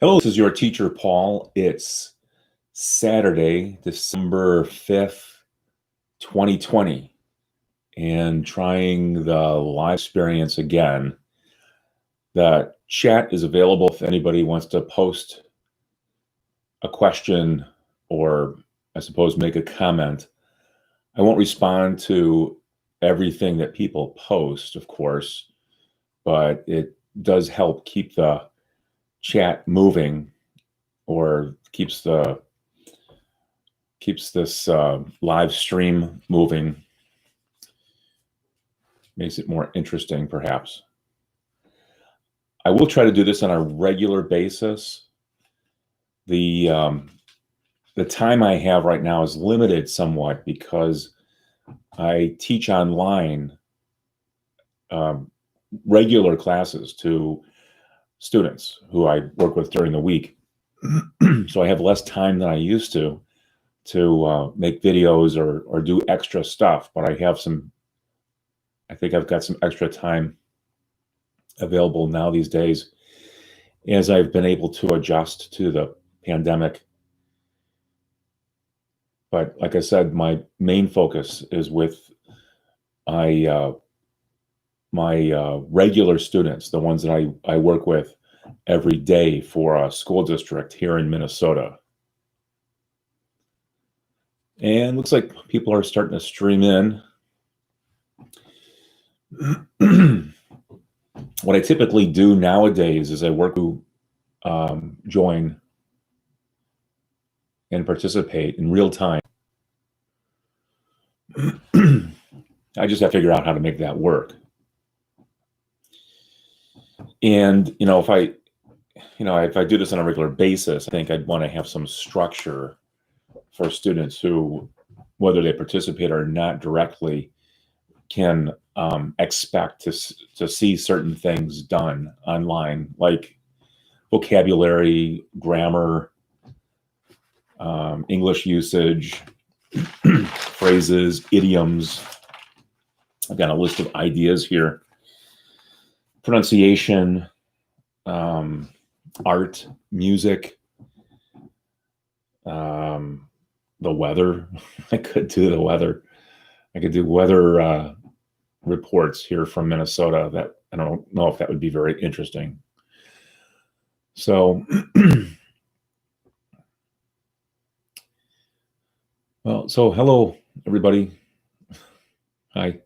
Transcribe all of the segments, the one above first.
Hello, this is your teacher, Paul. It's Saturday, December 5th, 2020, and trying the live experience again. The chat is available if anybody wants to post a question or, I suppose, make a comment. I won't respond to everything that people post, of course, but it does help keep the chat moving or keeps this live stream moving, makes it more interesting, perhaps. I will try to do this on a regular basis. The time I have right now is limited somewhat because I teach online regular classes to students who I work with during the week. So I have less time than I used to make videos or do extra stuff, but I think I've got some extra time available now these days as I've been able to adjust to the pandemic. But like I said, my main focus is with my regular students, the ones that I work with every day for a school district here in Minnesota. And looks like people are starting to stream in. What I typically do nowadays is I work to join and participate in real time. I just have to figure out how to make that work. And if I do this on a regular basis, I think I'd want to have some structure for students who, whether they participate or not directly, can expect to see certain things done online, like vocabulary, grammar, English usage, phrases, idioms. I've got a list of ideas here. Pronunciation, art, music, the weather. I could do the weather. I could do weather reports here from Minnesota. That I don't know if that would be very interesting. So, so hello, everybody. Hi.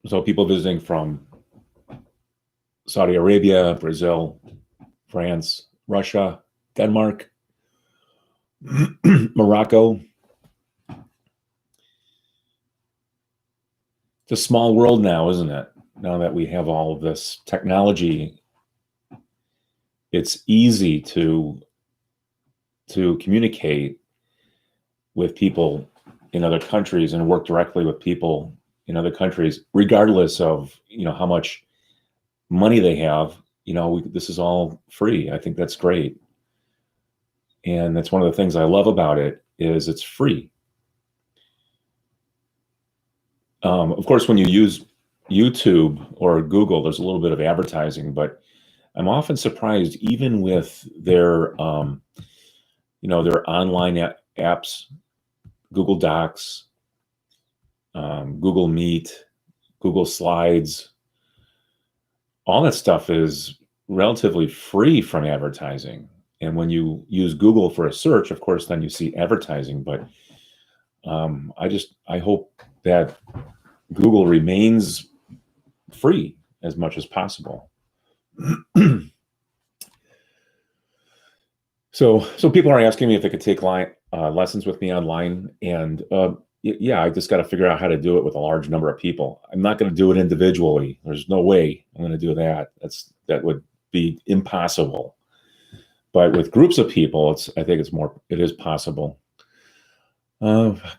So people visiting from Saudi Arabia, Brazil, France, Russia, Denmark, Morocco. It's a small world now, isn't it? Now that we have all of this technology, it's easy to communicate with people in other countries and work directly with people in other countries, regardless of how much money they have. This is all free. I think that's great. And that's one of the things I love about it is it's free. Of course, when you use YouTube or Google, there's a little bit of advertising, but I'm often surprised, even with their their online apps, Google Docs, Google Meet, Google Slides, all that stuff is relatively free from advertising. And when you use Google for a search, of course, then you see advertising. But I hope that Google remains free as much as possible. So people are asking me if they could take lessons with me online, and yeah, I just got to figure out how to do it with a large number of people. I'm not going to do it individually. There's no way I'm going to do that. That would be impossible. But with groups of people, I think it is possible.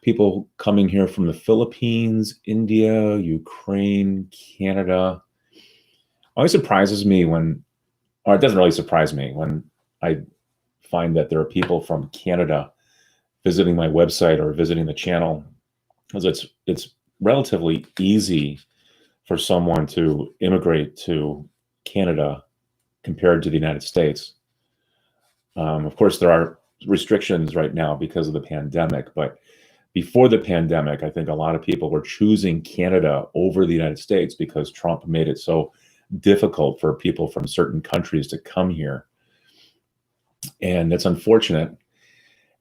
People coming here from the Philippines, India, Ukraine, Canada. Always surprises me or it doesn't really surprise me when I find that there are people from Canada visiting my website or visiting the channel, because it's relatively easy for someone to immigrate to Canada compared to the United States. Of course, there are restrictions right now because of the pandemic, but before the pandemic, I think a lot of people were choosing Canada over the United States because Trump made it so difficult for people from certain countries to come here. And it's unfortunate.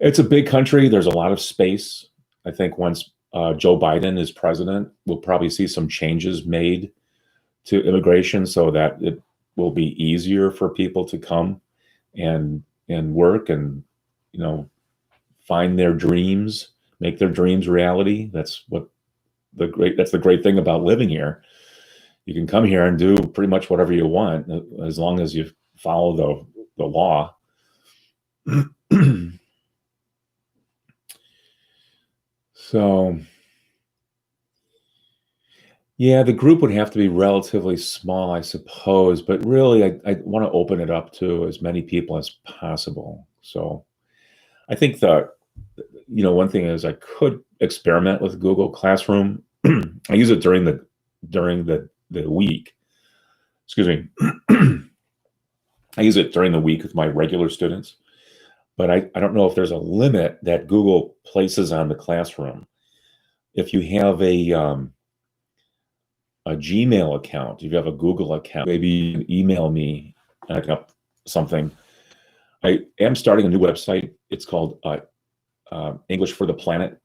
It's a big country. There's a lot of space. I think once Joe Biden is president, we'll probably see some changes made to immigration so that it will be easier for people to come and work and, you know, find their dreams, make their dreams reality. That's the great thing about living here. You can come here and do pretty much whatever you want as long as you follow the law. So, yeah, the group would have to be relatively small, I suppose, but really I want to open it up to as many people as possible. So I think that, you know, one thing is I could experiment with Google Classroom. I use it during the week. Excuse me. I use it during the week with my regular students, but I don't know if there's a limit that Google places on the classroom. If you have a Gmail account, if you have a Google account, maybe you can email me up something. I am starting a new website. It's called English for the Planet.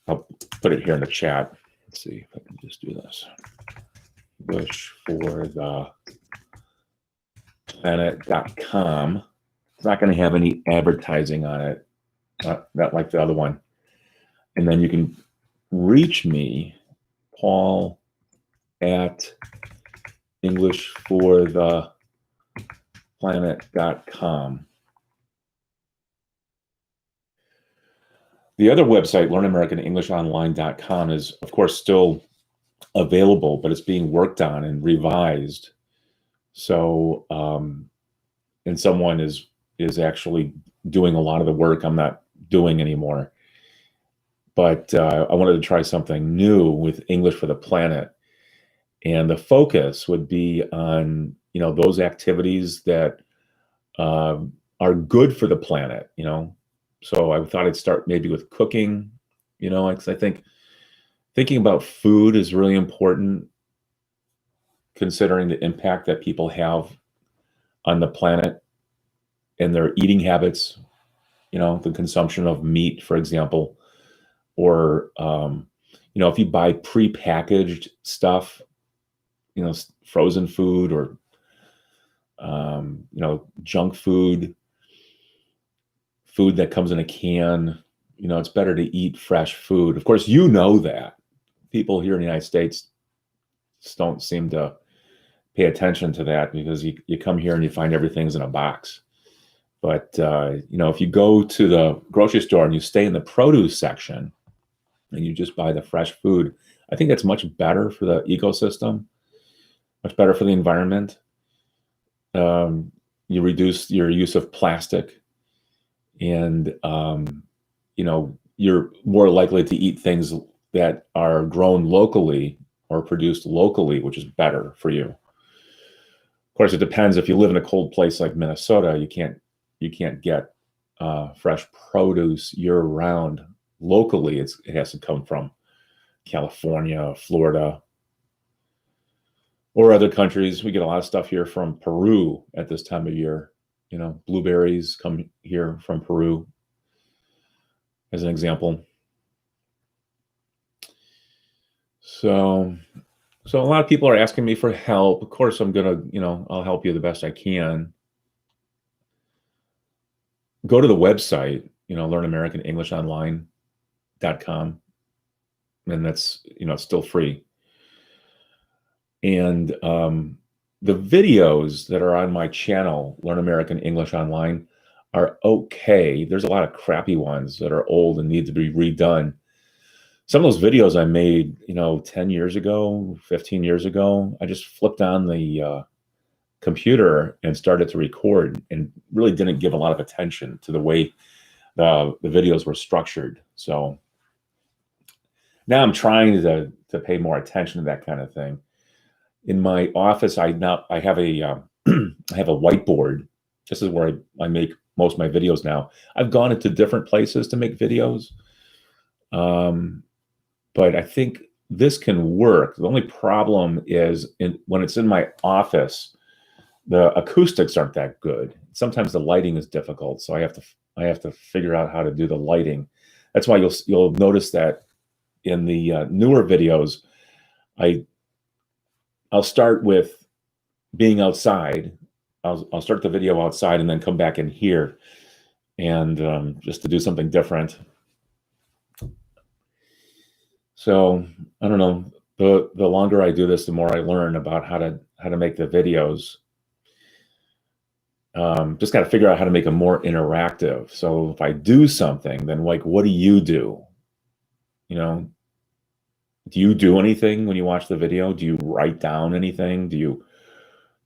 I'll put it here in the chat. Let's see if I can just do this. English for the planet.com. It's not going to have any advertising on it, not like the other one. And then you can reach me, Paul, at englishfortheplanet.com. The other website, learnamericanenglishonline.com, is, of course, still available, but it's being worked on and revised. So, and someone is actually doing a lot of the work I'm not doing anymore. But I wanted to try something new with English for the Planet. And the focus would be on, you know, those activities that are good for the planet, you know. So I thought I'd start maybe with cooking, you know, because I think thinking about food is really important, considering the impact that people have on the planet and their eating habits, you know, the consumption of meat, for example, or, you know, if you buy prepackaged stuff, you know, frozen food or, you know, junk food that comes in a can, you know, it's better to eat fresh food. Of course, you know that. People here in the United States just don't seem to pay attention to that because you come here and you find everything's in a box. But, you know, if you go to the grocery store and you stay in the produce section and you just buy the fresh food, I think that's much better for the ecosystem, much better for the environment. You reduce your use of plastic, and you know, you're more likely to eat things that are grown locally or produced locally, which is better for you. Of course, it depends. If you live in a cold place like Minnesota, you can't get fresh produce year round locally. It has to come from California, Florida, or other countries. We get a lot of stuff here from Peru at this time of year. You know, blueberries come here from Peru, as an example. So a lot of people are asking me for help. Of course, I'm gonna, you know, I'll help you the best I can. Go to the website, you know, learnamericanenglishonline.com, and that's, you know, it's still free. And the videos that are on my channel, Learn American English Online, are okay. There's a lot of crappy ones that are old and need to be redone. Some of those videos I made, you know, 10 years ago, 15 years ago, I just flipped on the computer and started to record and really didn't give a lot of attention to the way the videos were structured. So Now I'm trying to pay more attention to that kind of thing. In my office, I have a I have a whiteboard. This is where I make most of my videos now. I've gone into different places to make videos, but I think this can work. The only problem is when it's in my office, the acoustics aren't that good. Sometimes the lighting is difficult, so I have to figure out how to do the lighting. That's why you'll notice that in the newer videos, I I'll start with being outside. I'll start the video outside and then come back in here and just to do something different. So I don't know. The longer I do this, the more I learn about how to make the videos. Just got to figure out how to make them more interactive. So if I do something, then like, what do you do? You know, do you do anything when you watch the video? Do you write down anything? Do you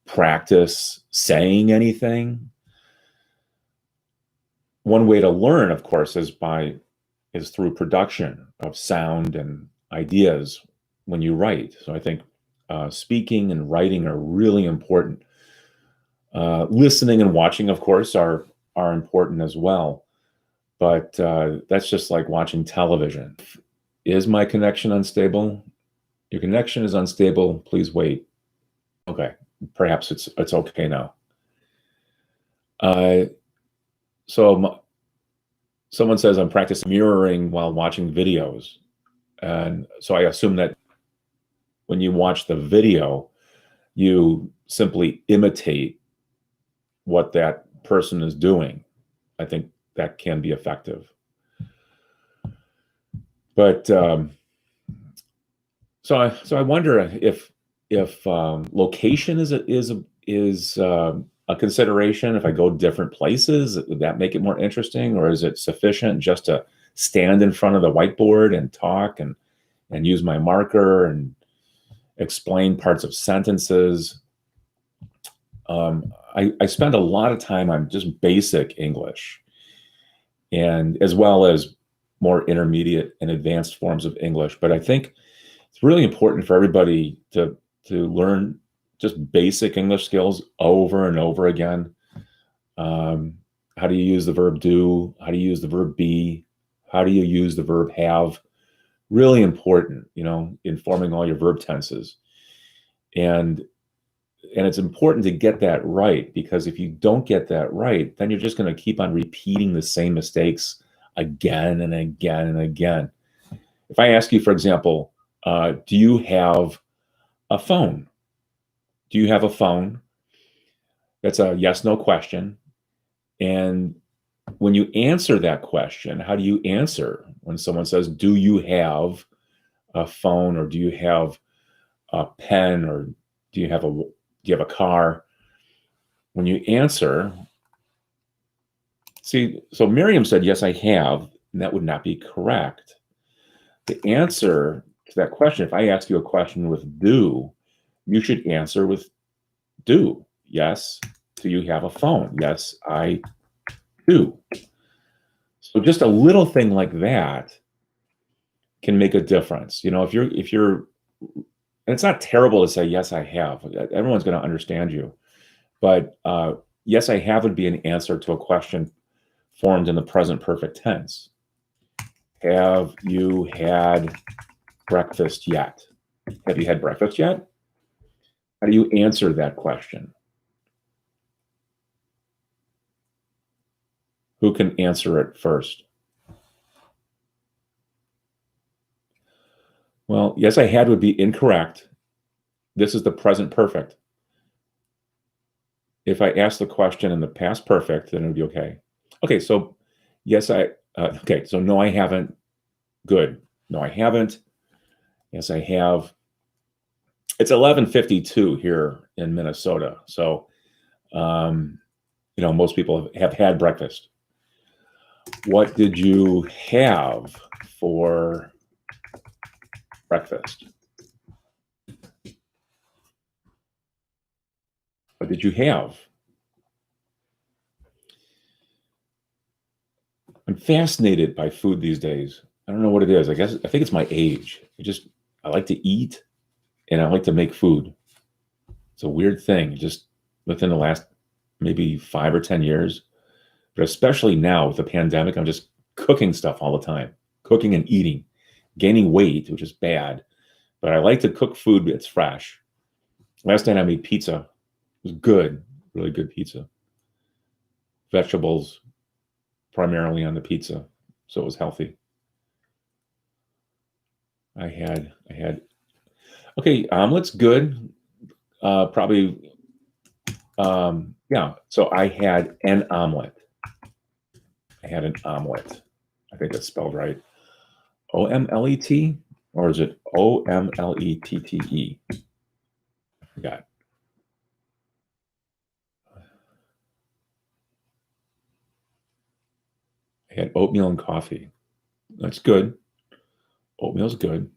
practice saying anything? One way to learn, of course, is through production of sound and ideas when you write. So I think speaking and writing are really important. Listening and watching, of course, are important as well. But that's just like watching television. Is my connection unstable? Your connection is unstable. Please wait. Okay, perhaps it's okay now. So someone says I'm practicing mirroring while watching videos, and so I assume that when you watch the video, you simply imitate what that person is doing. I think that can be effective. But so I wonder if location is a consideration. If I go different places, would that make it more interesting, or is it sufficient just to stand in front of the whiteboard and talk and use my marker and explain parts of sentences? I spend a lot of time on just basic English, and as well as more intermediate and advanced forms of English. But I think it's really important for everybody to learn just basic English skills over and over again. How do you use the verb do? How do you use the verb be? How do you use the verb have? Really important, in forming all your verb tenses. And it's important to get that right, because if you don't get that right, then you're just going to keep on repeating the same mistakes again and again and again. If I ask you, for example, do you have a phone? Do you have a phone? That's a yes/no question. And when you answer that question, how do you answer when someone says, do you have a phone, or do you have a pen, or do you have a car? When you answer, so Miriam said, yes, I have, and that would not be correct. The answer to that question, if I ask you a question with do, you should answer with do. Yes, do you have a phone? Yes, I do. So just a little thing like that can make a difference. If you're, and it's not terrible to say, yes, I have. Everyone's going to understand you. But yes, I have would be an answer to a question formed in the present perfect tense. Have you had breakfast yet? Have you had breakfast yet? How do you answer that question? Who can answer it first? Well, yes, I had would be incorrect. This is the present perfect. If I ask the question in the past perfect, then it would be okay. Okay, so yes, okay, so no, I haven't. Good. No, I haven't. Yes, I have. It's 11:52 here in Minnesota. So, most people have had breakfast. What did you have for breakfast? What did you have? I'm fascinated by food these days. I don't know what it is. I think it's my age. I like to eat and I like to make food. It's a weird thing. Just within the last maybe 5 or 10 years, but especially now with the pandemic, I'm just cooking stuff all the time, cooking and eating, gaining weight, which is bad. But I like to cook food that's fresh. Last night I made pizza. It was good, really good pizza. Vegetables primarily on the pizza, so it was healthy. I had okay, omelet's good. Probably yeah. So I had an omelet. I had an omelet. I think that's spelled right. OMLET, or is it OMLETTE? I forgot. I had oatmeal and coffee. That's good. Oatmeal's good.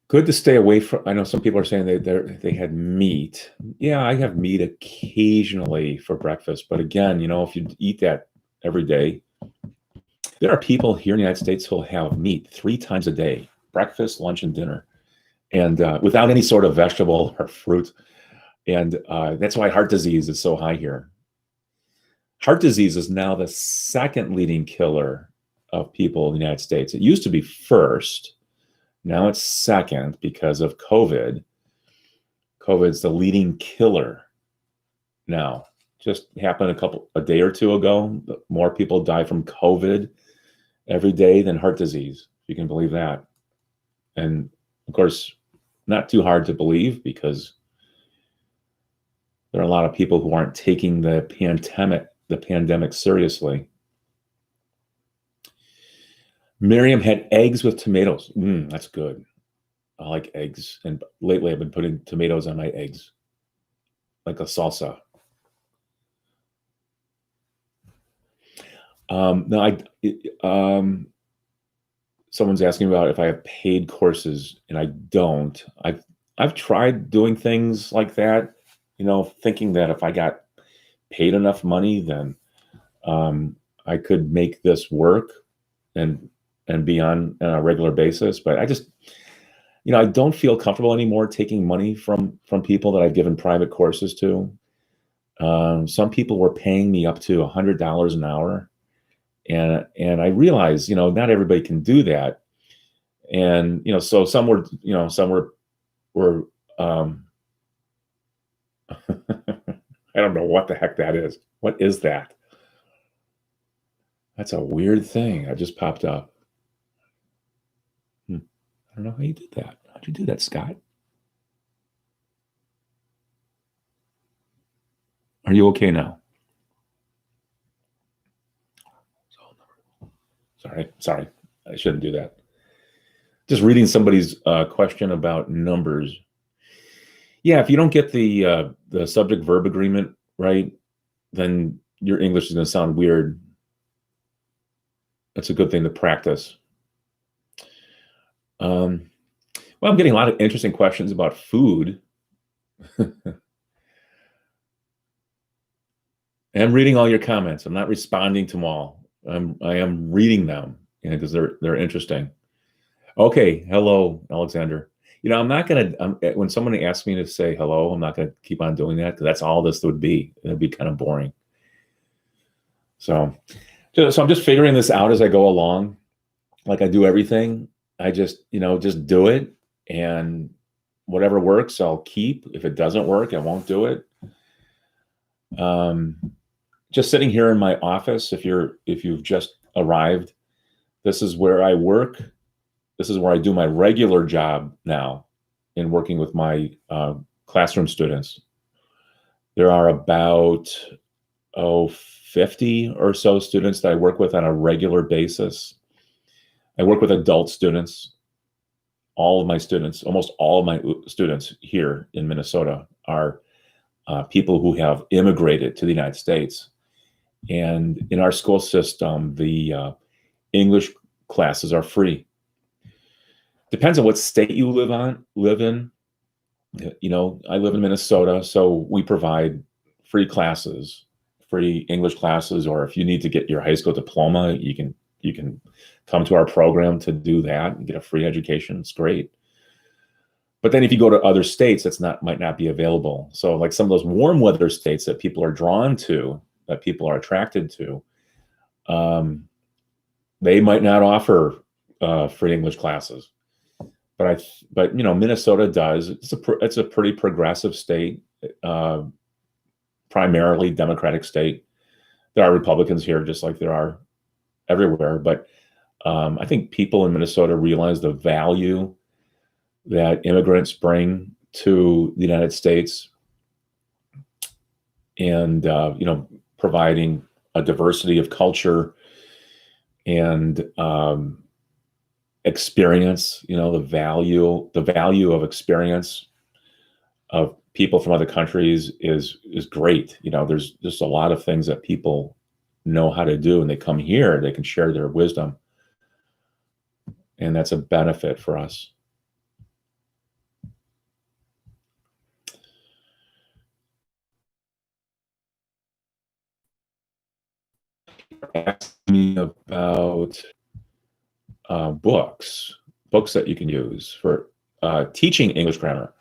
Good to stay away from. I know some people are saying they had meat. Yeah, I have meat occasionally for breakfast, but again, if you eat that every day, there are people here in the United States who'll have meat 3 times a day: breakfast, lunch, and dinner, and without any sort of vegetable or fruit. And that's why heart disease is so high here. Heart disease is now the second leading killer of people in the United States. It used to be first. Now it's second because of COVID. COVID's the leading killer now. Just happened a day or two ago. More people die from COVID every day than heart disease, if you can believe that. And of course, not too hard to believe because there are a lot of people who aren't taking the pandemic seriously. Miriam had eggs with tomatoes. That's good. I like eggs. And lately I've been putting tomatoes on my eggs, like a salsa. No, someone's asking about if I have paid courses, and I don't. I've tried doing things like that, thinking that if I got paid enough money, then I could make this work and be on a regular basis. But I just, I don't feel comfortable anymore taking money from people that I've given private courses to. Some people were paying me up to $100 an hour, and I realized, not everybody can do that. And so some were I don't know what the heck that is. What is that? That's a weird thing that just popped up. I don't know how you did that. How'd you do that, Scott? Are you okay now? Sorry. I shouldn't do that. Just reading somebody's question about numbers. Yeah, if you don't get the subject verb agreement right, then your English is going to sound weird. That's a good thing to practice. Well, I'm getting a lot of interesting questions about food. I'm reading all your comments. I'm not responding to them all. I am reading them because they're interesting. Okay, hello, Alexander. I'm not gonna. When someone asks me to say hello, I'm not gonna keep on doing that because that's all this would be. It'd be kind of boring. So I'm just figuring this out as I go along, like I do everything. I just do it, and whatever works, I'll keep. If it doesn't work, I won't do it. Just sitting here in my office, if you've just arrived, this is where I work. This is where I do my regular job now in working with my classroom students. There are about 50 or so students that I work with on a regular basis. I work with adult students. Almost all of my students here in Minnesota are people who have immigrated to the United States. And in our school system, the English classes are free. Depends on what state you live in. I live in Minnesota, so we provide free classes free English classes, or if you need to get your high school diploma, you can come to our program to do that and get a free education. It's great. But then if you go to other states, might not be available. So like some of those warm weather states that people are drawn to, that people are attracted to, they might not offer free English classes. But Minnesota does. It's a pretty progressive state, primarily Democratic state. There are Republicans here, just like there are everywhere. But I think people in Minnesota realize the value that immigrants bring to the United States, and providing a diversity of culture and experience. The value of experience of people from other countries is great. There's just a lot of things that people know how to do, and they come here, they can share their wisdom, and that's a benefit for us. Ask me about books that you can use for teaching English grammar.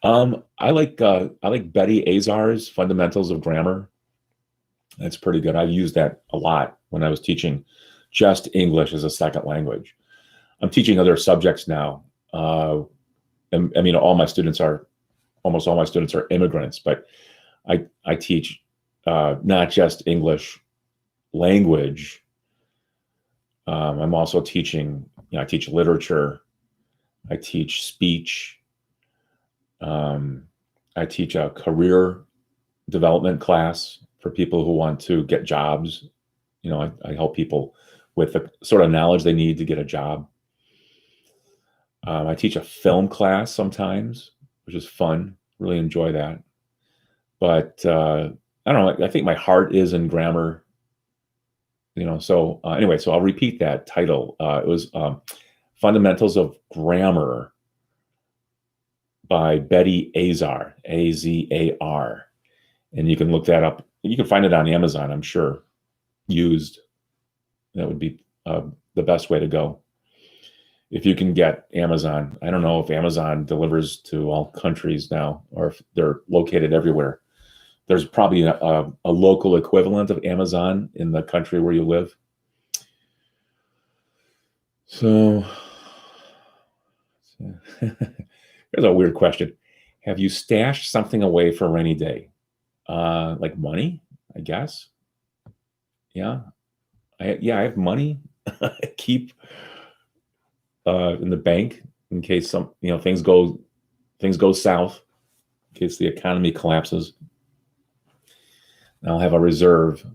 I like Betty Azar's Fundamentals of Grammar. That's pretty good. I've used that a lot when I was teaching just English as a second language. I'm teaching other subjects now. And, almost all my students are immigrants, but I teach not just English language. I'm also teaching, I teach literature, I teach speech, I teach a career development class for people who want to get jobs. I help people with the sort of knowledge they need to get a job. I teach a film class sometimes, which is fun. Really enjoy that. But I don't know. I think my heart is in grammar. So anyway, so I'll repeat that title. It was Fundamentals of Grammar by Betty Azar, Azar. And you can look that up. You can find it on Amazon, I'm sure, used. That would be the best way to go. If you can get Amazon. I don't know if Amazon delivers to all countries now, or if they're located everywhere. There's probably a local equivalent of Amazon in the country where you live. So here's a weird question. Have you stashed something away for a rainy day? Like money, I guess. Yeah. I have money. I keep in the bank in case things go south, in case the economy collapses. I'll have a reserve.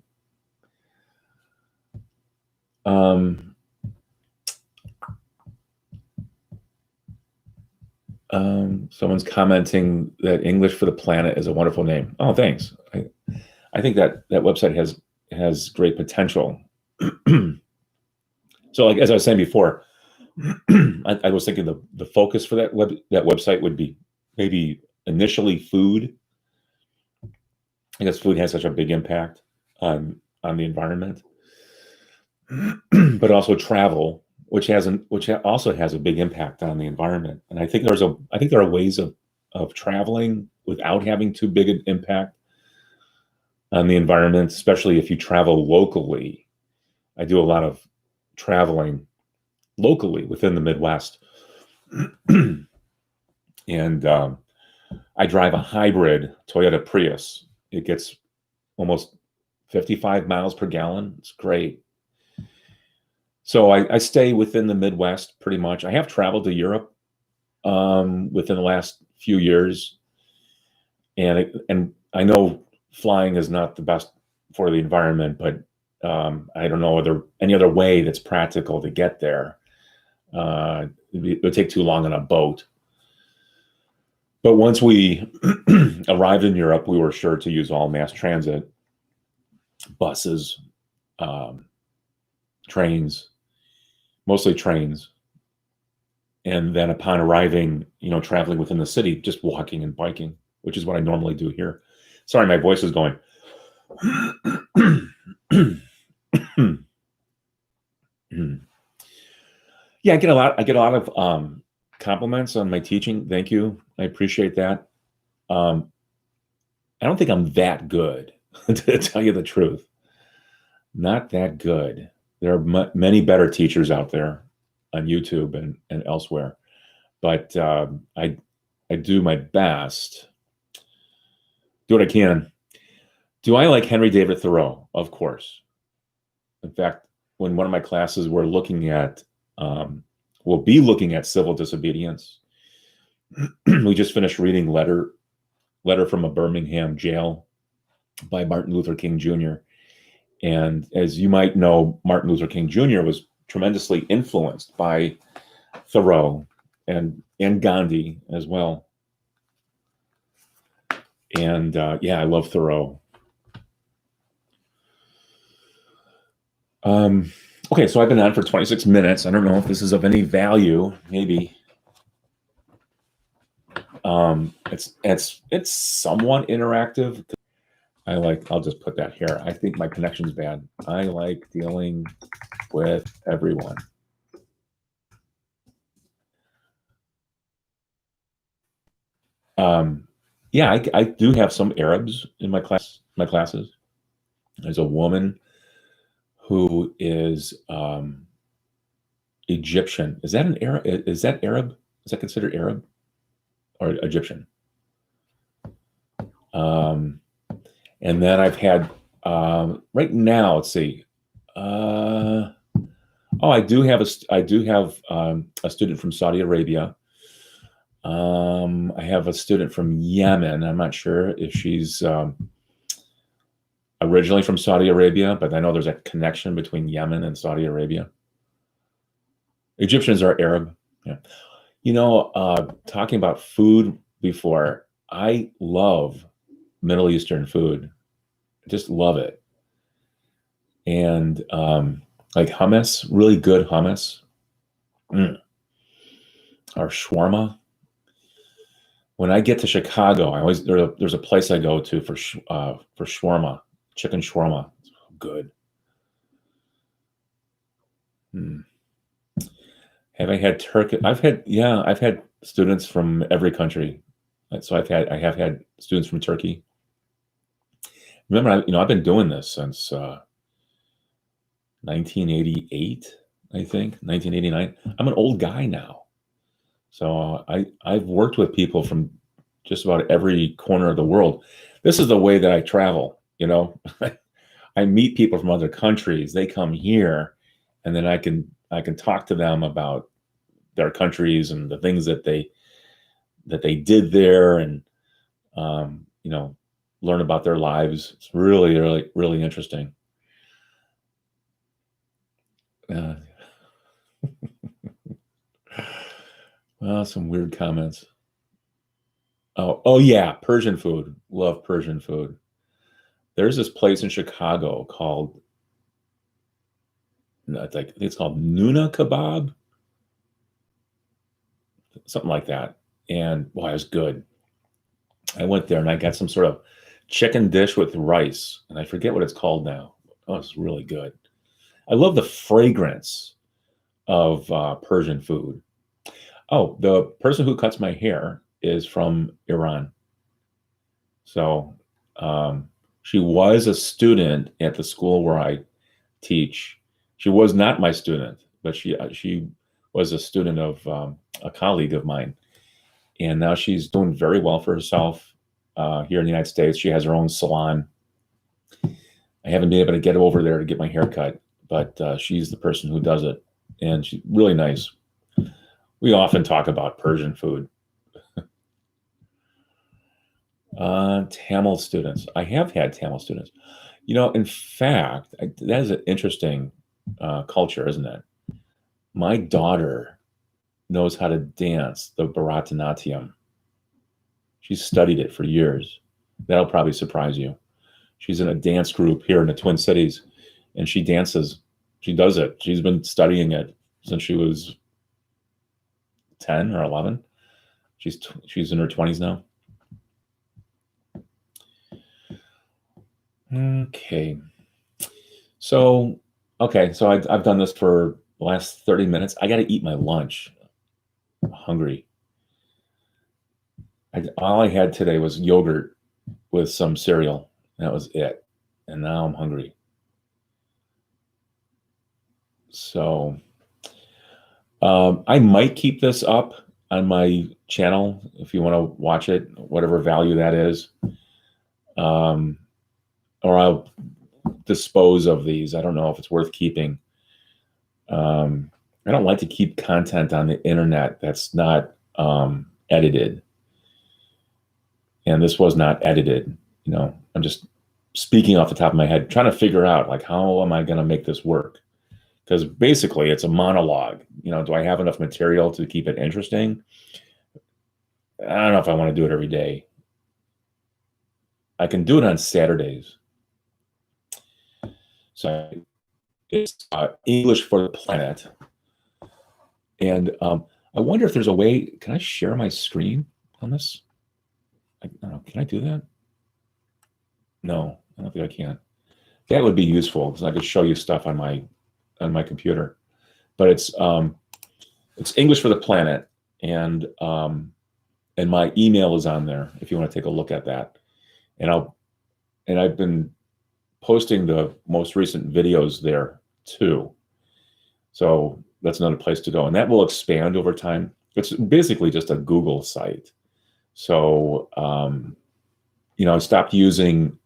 Someone's commenting that English for the Planet is a wonderful name. Oh, thanks. I think that website has great potential. So, like as I was saying before, I was thinking the focus for that website would be maybe initially food. I guess food has such a big impact on the environment, but also travel, which also has a big impact on the environment. And I think there are ways of traveling without having too big an impact on the environment, especially if you travel locally. I do a lot of traveling locally within the Midwest, and I drive a hybrid Toyota Prius. It gets almost 55 miles per gallon. It's great. So I stay within the Midwest pretty much. I have traveled to Europe within the last few years, and I know flying is not the best for the environment, but I don't know any other way that's practical to get there. It would take too long on a boat. But once we arrived in Europe, we were sure to use all mass transit, buses, trains, mostly trains. And then upon arriving, traveling within the city, just walking and biking, which is what I normally do here. Sorry, my voice is going. Yeah, I get a lot of compliments on my teaching. Thank you. I appreciate that. Um, I don't think I'm that good, to tell you the truth. Not that good. There are many better teachers out there on YouTube and elsewhere, but I do my best, do what I can. Do I like Henry David Thoreau? Of course. In fact, when one of my classes we're looking at, we'll be looking at civil disobedience. We just finished reading Letter from a Birmingham Jail by Martin Luther King Jr. And as you might know, Martin Luther King Jr. was tremendously influenced by Thoreau and Gandhi as well. And yeah, I love Thoreau. Okay, so I've been on for 26 minutes. I don't know if this is of any value. Maybe. It's somewhat interactive. I'll just put that here. I think my connection's bad. I like dealing with everyone. Yeah, I do have some Arabs in my classes. There's a woman who is Egyptian. Is that an Arab? Is that Arab? Is that considered Arab or Egyptian? And then I've had right now. Let's see. Oh, I do have a student from Saudi Arabia. I have a student from Yemen. I'm not sure if she's originally from Saudi Arabia, but I know there's a connection between Yemen and Saudi Arabia. Egyptians are Arab. Yeah. Talking about food before, I love Middle Eastern food. I just love it. And like hummus, really good hummus, or shawarma. When I get to Chicago, there's a place I go to for shawarma, chicken shawarma. It's good. Have I had Turkey? I've had students from every country. So I have had students from Turkey. Remember, I've been doing this since 1988, I think 1989. I'm an old guy now, so I've worked with people from just about every corner of the world. This is the way that I travel. I meet people from other countries. They come here, and then I can talk to them about their countries and the things that they did there, and learn about their lives. It's really, really, really interesting. Well, some weird comments. Oh yeah, Persian food. Love Persian food. There's this place in Chicago called, it's called Nuna Kebab, something like that. And boy, it was good. I went there and I got some sort of chicken dish with rice, and I forget what it's called now. Oh, it's really good. I love the fragrance of Persian food. Oh, the person who cuts my hair is from Iran. So she was a student at the school where I teach. She was not my student, but she was a student of a colleague of mine, and now she's doing very well for herself here in the United States. She has her own salon. I haven't been able to get over there to get my hair cut, but she's the person who does it, and she's really nice. We often talk about Persian food. Tamil students. I have had Tamil students. In fact, that is an interesting culture, isn't it? My daughter knows how to dance the Bharatanatyam. She's studied it for years. That'll probably surprise you. She's in a dance group here in the Twin Cities, and she dances. She does it. She's been studying it since she was 10 or 11. She's in her 20s now. Okay. So, okay. So I've done this for the last 30 minutes. I got to eat my lunch. I'm hungry. All I had today was yogurt with some cereal. That was it. And now I'm hungry. So I might keep this up on my channel if you want to watch it, whatever value that is. Or I'll dispose of these. I don't know if it's worth keeping. I don't like to keep content on the internet that's not edited. And this was not edited. I'm just speaking off the top of my head, trying to figure out like how am I going to make this work? Because basically it's a monologue. Do I have enough material to keep it interesting? I don't know if I want to do it every day. I can do it on Saturdays. So it's English for the Planet. And I wonder if there's a way, can I share my screen on this? I don't know, can I do that? No, I don't think I can. That would be useful because I could show you stuff on my computer. But it's English for the Planet, and my email is on there if you want to take a look at that. And I've been posting the most recent videos there too. So that's another place to go, and that will expand over time. It's basically just a Google site. So I stopped using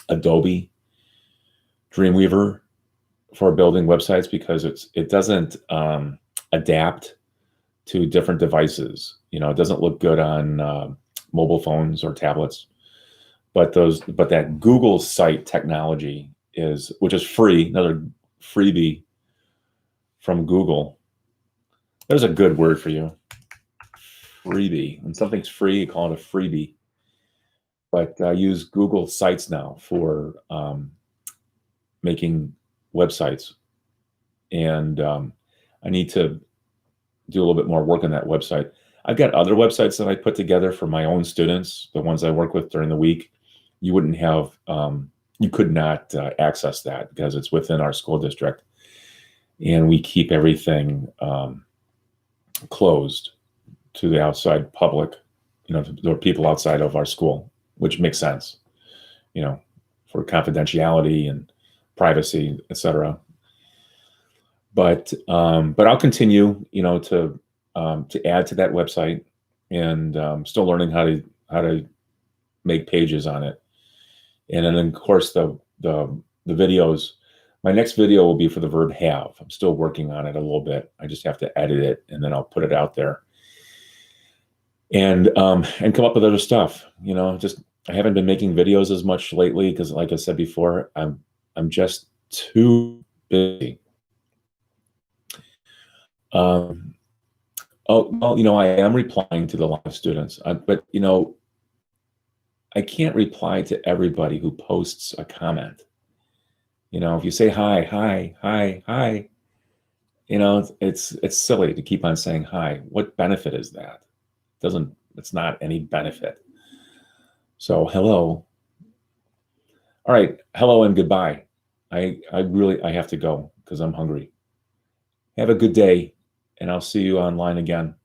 Adobe Dreamweaver for building websites because it doesn't adapt to different devices. It doesn't look good on mobile phones or tablets. But that Google site technology which is free, another freebie from Google. There's a good word for you. Freebie. When something's free, you call it a freebie. But I use Google Sites now for making websites. And I need to do a little bit more work on that website. I've got other websites that I put together for my own students, the ones I work with during the week. You wouldn't have, you could not access that because it's within our school district. And we keep everything closed to the outside public, to people outside of our school, which makes sense, for confidentiality and privacy, etc. But I'll continue, to add to that website, and still learning how to make pages on it. And then of course the videos. My next video will be for the verb have. I'm still working on it a little bit. I just have to edit it, and then I'll put it out there. And come up with other stuff. I haven't been making videos as much lately because, like I said before, I'm just too busy. Oh well, I am replying to the live students, but I can't reply to everybody who posts a comment. If you say hi, hi, hi, hi, it's silly to keep on saying hi. What benefit is that? It's not any benefit. So hello. All right, hello and goodbye. I have to go because I'm hungry. Have a good day, and I'll see you online again.